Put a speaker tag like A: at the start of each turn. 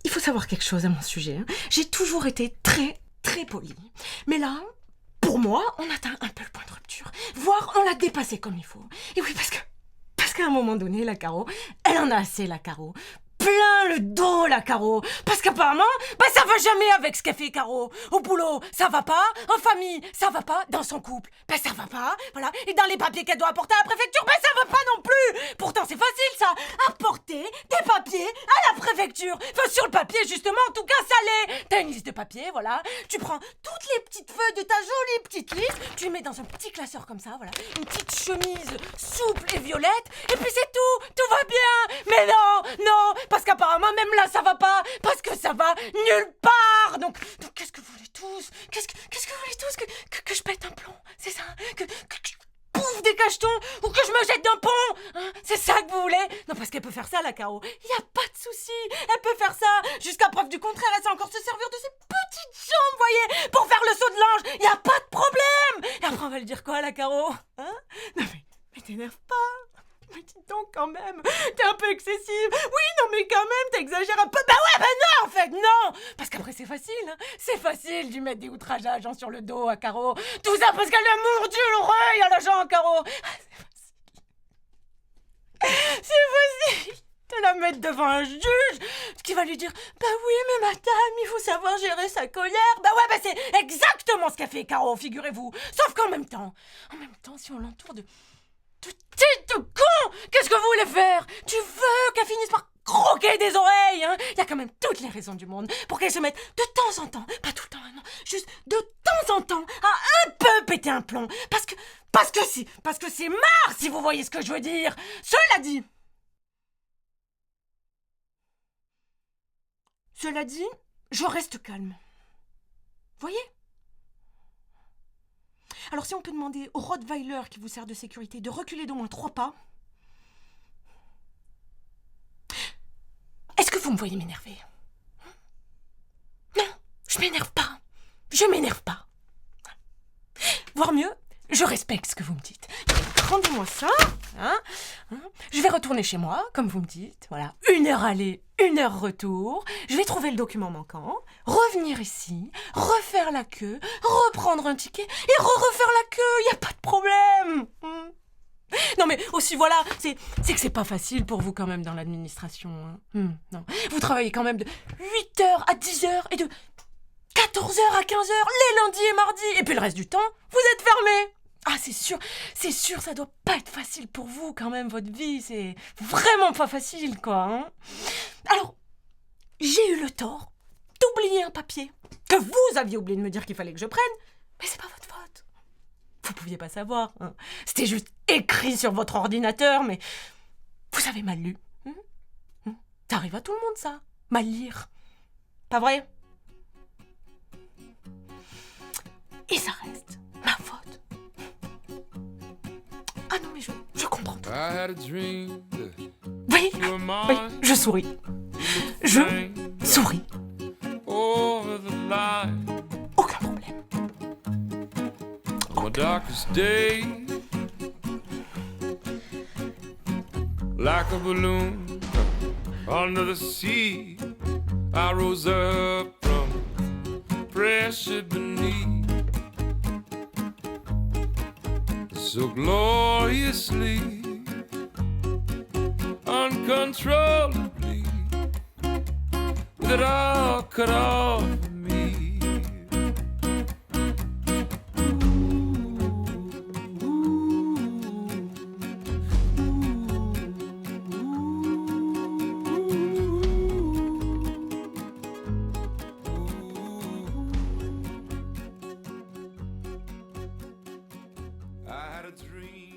A: il faut savoir quelque chose à mon sujet. Hein. J'ai toujours été très, très polie. Mais là, pour moi, on atteint un peu le point de rupture. Voire, on l'a dépassé comme il faut. Et oui, parce qu'à un moment donné, la Caro, elle en a assez, la Caro. Plein le dos, la Caro. Parce qu'apparemment, ça va jamais avec ce qu'a fait Caro. Au boulot, ça va pas. En famille, ça va pas. Dans son couple, ça va pas. Voilà. Et dans les papiers qu'elle doit apporter à la préfecture, ça va pas non plus. Pourtant, c'est facile, ça. Apporter des papiers à la préfecture. Enfin, sur le papier, justement, en tout cas, ça l'est. T'as une liste de papiers, voilà. Tu prends toutes les petites feuilles de ta jolie petite liste, tu les mets dans un petit classeur comme ça, voilà. Une petite chemise souple et violette. Et puis c'est tout. Tout va bien. Mais non. Parce qu'apparemment, même là, ça va pas. Parce que ça va nulle part. Donc qu'est-ce que vous voulez tous? Qu'est-ce que vous voulez tous? Que je pète un plomb? C'est ça? Que je pouffe des cachetons? Ou que je me jette d'un pont? Hein, c'est ça que vous voulez? Non, parce qu'elle peut faire ça, la Caro. Y a pas de souci. Elle peut faire ça. Jusqu'à preuve du contraire, elle sait encore se servir de ses petites jambes, voyez, pour faire le saut de l'ange. Y a pas de problème. Et après, on va lui dire quoi, la Caro? Hein? Non, mais t'énerve pas. Mais dis donc, quand même, t'es un peu excessive. Oui, non, mais quand même, t'exagères un peu. Ouais, non, en fait, non. Parce qu'après, c'est facile, hein. C'est facile de lui mettre des outrages à agents sur le dos, à Caro. Tout ça parce qu'elle a mordu l'oreille à l'agent, Caro. C'est facile de la mettre devant un juge qui va lui dire oui, mais madame, il faut savoir gérer sa colère. C'est exactement ce qu'a fait Caro, figurez-vous. Sauf qu'en même temps, si on l'entoure de petite con, qu'est-ce que vous voulez faire? Tu veux qu'elle finisse par croquer des oreilles, hein? Il y a quand même toutes les raisons du monde pour qu'elle se mette de temps en temps, pas tout le temps, non, juste de temps en temps, à un peu péter un plomb. Parce que c'est marre, si vous voyez ce que je veux dire. Cela dit, je reste calme. Voyez? Alors si on peut demander au Rottweiler qui vous sert de sécurité de reculer d'au moins 3 pas. Est-ce que vous me voyez m'énerver? Non, je m'énerve pas. Voire mieux, je respecte ce que vous me dites. Rendez-moi ça, hein. Je vais retourner chez moi, comme vous me dites. Voilà, 1 heure aller, 1 heure retour. Je vais trouver le document manquant, revenir ici, refaire la queue, reprendre un ticket et refaire la queue. Y a pas de problème. Non mais aussi voilà, c'est que c'est pas facile pour vous quand même dans l'administration. Hein. Non, vous travaillez quand même de 8h à 10h et de 14h à 15h les lundis et mardis. Et puis le reste du temps, vous êtes fermés. Ah c'est sûr, ça doit pas être facile pour vous quand même, votre vie, c'est vraiment pas facile quoi. Hein. Alors, j'ai eu le tort d'oublier un papier que vous aviez oublié de me dire qu'il fallait que je prenne, mais c'est pas votre faute. Vous pouviez pas savoir, hein. C'était juste écrit sur votre ordinateur, mais vous avez mal lu. Ça arrive à tout le monde ça, mal lire. Pas vrai? Et ça reste ma faute. Ah non mais je comprends tout. Oui, je souris. Aucun problème.
B: My darkest day, like a balloon under the sea, I rose up from pressure beneath, so gloriously, uncontrollably, with it all cut off of me. I had a dream.